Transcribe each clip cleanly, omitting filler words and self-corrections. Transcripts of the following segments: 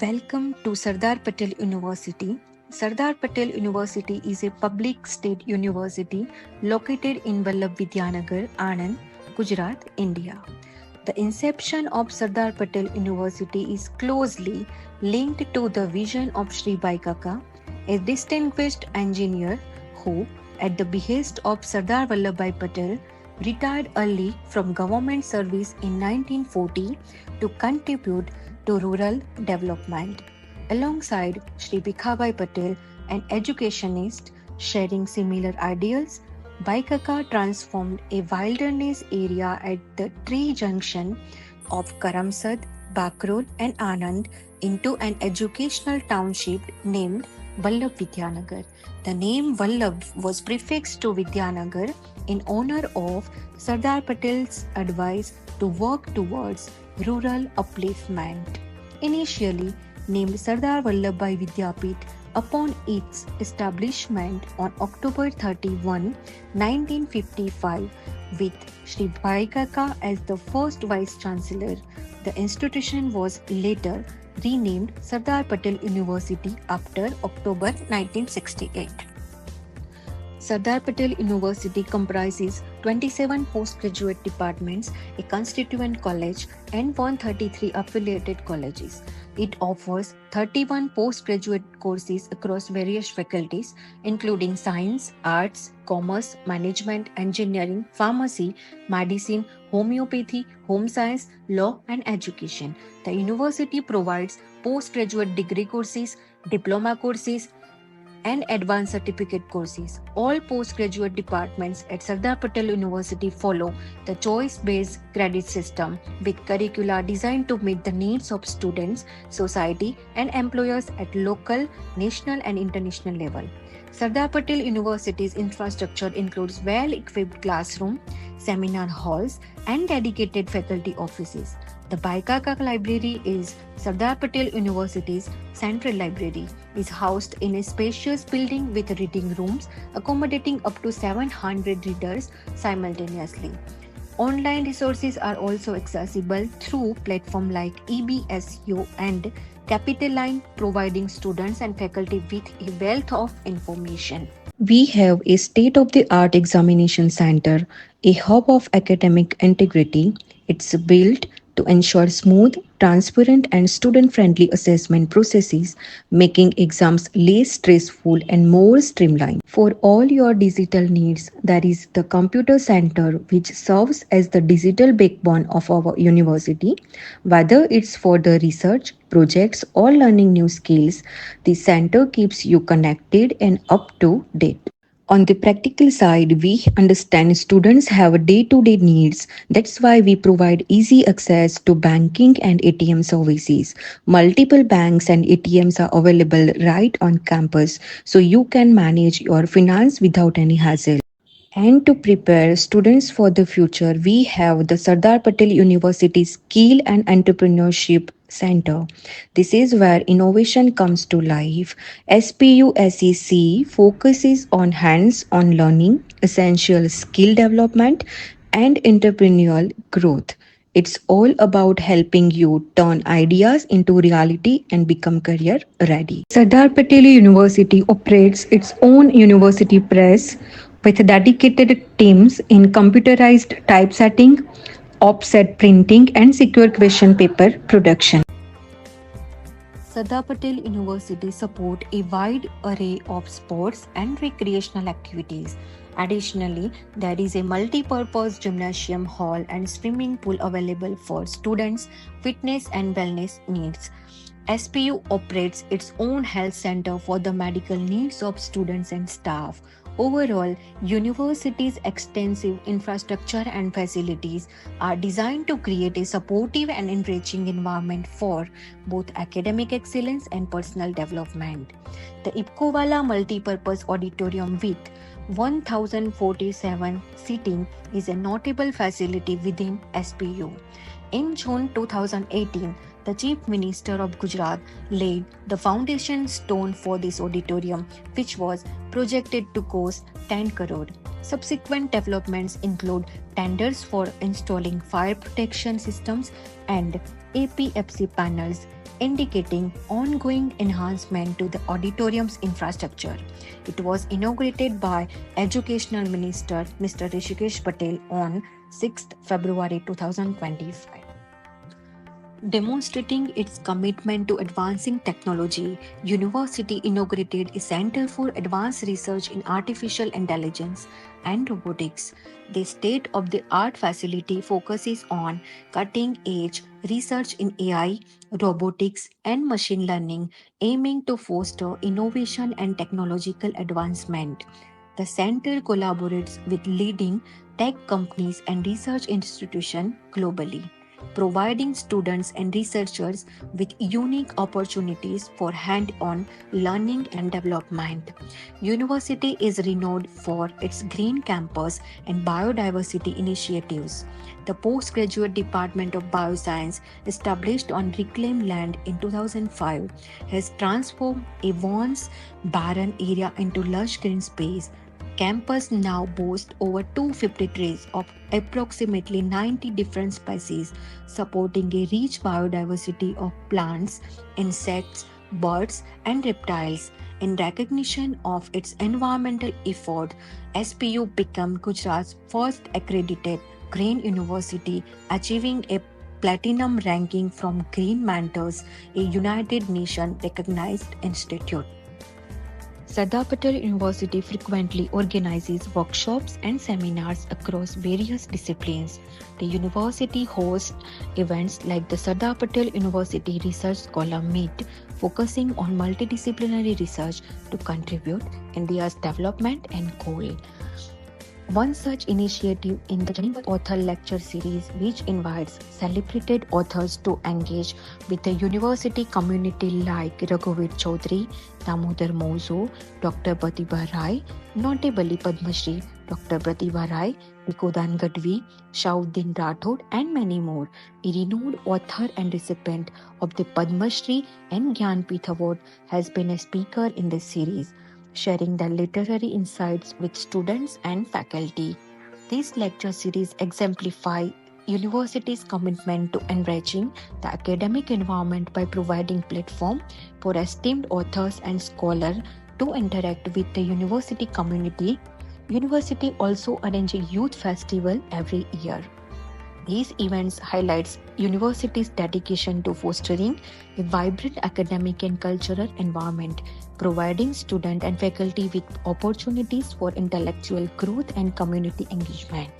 Welcome to Sardar Patel University. Sardar Patel University is a public state university located in Vallabh Vidyanagar, Anand, Gujarat, India. The inception of Sardar Patel University is closely linked to the vision of Sri Baikaka, a distinguished engineer who, at the behest of Sardar Vallabhbhai Patel, retired early from government service in 1940 to contribute to rural development. Alongside Sri Bhikhabai Patel, an educationist sharing similar ideals, Baikaka transformed a wilderness area at the tree junction of Karamsad, Bakrol, and Anand into an educational township named Vallabh Vidyanagar. The name Vallabh was prefixed to Vidyanagar in honor of Sardar Patel's advice to work towards rural upliftment. Initially named Sardar Vallabhbhai Vidyapit upon its establishment on October 31, 1955, with Sri Bhaikaka as the first Vice Chancellor, the institution was later renamed Sardar Patel University after October 1968. Sardar Patel University comprises 27 postgraduate departments, a constituent college, and 133 affiliated colleges. It offers 31 postgraduate courses across various faculties, including science, arts, commerce, management, engineering, pharmacy, medicine, homeopathy, home science, law, and education. The university provides postgraduate degree courses, diploma courses, and advanced certificate courses. All postgraduate departments at Sardar Patel University follow the choice-based credit system with curricula designed to meet the needs of students, society, and employers at local, national, and international level. Sardar Patel University's infrastructure includes well-equipped classrooms, seminar halls, and dedicated faculty offices. The Baikaka Library is Sardar Patel University's central library, is housed in a spacious building with reading rooms accommodating up to 700 readers simultaneously. Online resources are also accessible through platforms like EBSU and Capitaline, providing students and faculty with a wealth of information. We have a state of the art examination center, a hub of academic integrity. It's built to ensure smooth, transparent, and student friendly assessment processes, making exams less stressful and more streamlined. For all your digital needs, there is the Computer Center, which serves as the digital backbone of our university. Whether it's for the research, projects, or learning new skills, the center keeps you connected and up to date. On the practical side, we understand students have day to day needs. That's why we provide easy access to banking and ATM services. Multiple banks and ATMs are available right on campus, so you can manage your finance without any hassle. And to prepare students for the future, we have the Sardar Patel University Skill and Entrepreneurship Center. This is where innovation comes to life. SPUSEC focuses on hands on learning, essential skill development, and entrepreneurial growth. It's all about helping you turn ideas into reality and become career ready. Sardar Patel University operates its own university press with dedicated teams in computerized typesetting, offset printing, and secure question paper production. Sardar Patel University support a wide array of sports and recreational activities. Additionally, there is a multi-purpose gymnasium hall and swimming pool available for students' fitness and wellness needs. SPU operates its own health center for the medical needs of students and staff. Overall, university's extensive infrastructure and facilities are designed to create a supportive and enriching environment for both academic excellence and personal development. The Ipkowala Multipurpose Auditorium with 1047 seating is a notable facility within SPU. In June 2018, the Chief Minister of Gujarat laid the foundation stone for this auditorium, which was projected to cost 10 crore. Subsequent developments include tenders for installing fire protection systems and APFC panels, indicating ongoing enhancement to the auditorium's infrastructure. It was inaugurated by Educational Minister Mr. Rishikesh Patel on 6th February 2025. Demonstrating its commitment to advancing technology, University inaugurated a Center for Advanced Research in Artificial Intelligence and Robotics. The state-of-the-art facility focuses on cutting-edge research in AI, robotics, and machine learning, aiming to foster innovation and technological advancement. The center collaborates with leading tech companies and research institutions globally, providing students and researchers with unique opportunities for hand-on learning and development. University is renowned for its green campus and biodiversity initiatives. The postgraduate Department of Bioscience, established on reclaimed land in 2005, has transformed a once barren area into lush green space. Campus now boasts over 250 trees of approximately 90 different species, supporting a rich biodiversity of plants, insects, birds, and reptiles. In recognition of its environmental effort, SPU became Gujarat's first accredited Green University, achieving a platinum ranking from Green Mentors, a United Nations recognized institute. Sardar Patel University frequently organizes workshops and seminars across various disciplines. The university hosts events like the Sardar Patel University Research Scholar Meet, focusing on multidisciplinary research to contribute India's development and goal. One such initiative in the Journey Author Lecture Series, which invites celebrated authors to engage with the university community like Raghuveer Chaudhary, Damodar Mauzo, Dr. Pratibha Rai, notably Padma Shri, Dr. Pratibha Rai, Nikodan Gadvi, Shauddin Rathod, and many more. A renowned author and recipient of the Padma Shri and Gyanpith Award has been a speaker in this series, sharing their literary insights with students and faculty. These lecture series exemplify university's commitment to enriching the academic environment by providing platform for esteemed authors and scholars to interact with the university community. University also arranges a youth festival every year. These events highlights university's dedication to fostering a vibrant academic and cultural environment, providing students and faculty with opportunities for intellectual growth and community engagement.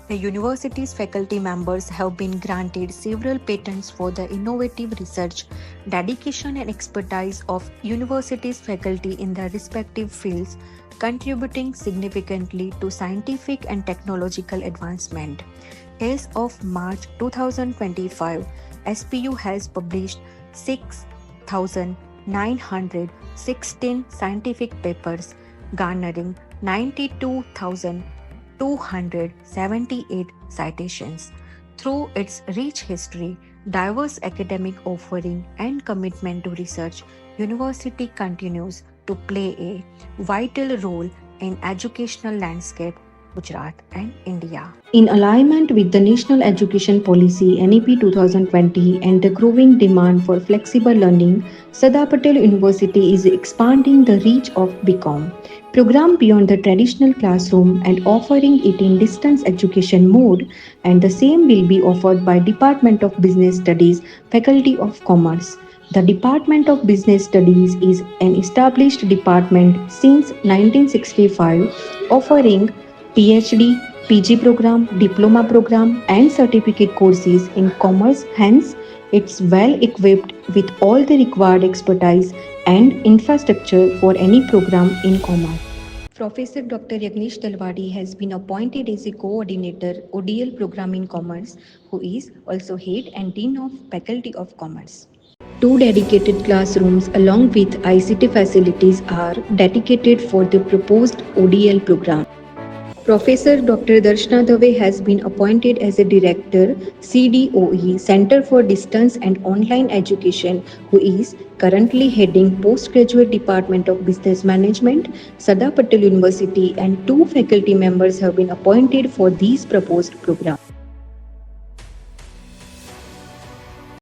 The university's faculty members have been granted several patents for the innovative research, dedication and expertise of university's faculty in their respective fields, contributing significantly to scientific and technological advancement. As of March 2025, SPU has published 6,916 scientific papers, garnering 92,278 citations. Through its rich history, diverse academic offering, and commitment to research, university continues to play a vital role in educational landscape Gujarat and India. In alignment with the National Education Policy NEP 2020 and the growing demand for flexible learning, Sardar Patel University is expanding the reach of BCom program beyond the traditional classroom and offering it in distance education mode, and the same will be offered by Department of Business Studies, Faculty of Commerce. The Department of Business Studies is an established department since 1965, offering PhD, PG program, diploma program, and certificate courses in commerce. Hence, it's well equipped with all the required expertise and infrastructure for any program in commerce. Professor Dr. Yagnesh Talwadi has been appointed as a coordinator ODL program in commerce, who is also head and dean of Faculty of Commerce. Two dedicated classrooms along with ICT facilities are dedicated for the proposed ODL program. Professor Dr. Darshana Dave has been appointed as a director, CDOE, Center for Distance and Online Education, who is currently heading Postgraduate Department of Business Management, Sardar Patel University, and two faculty members have been appointed for these proposed programs.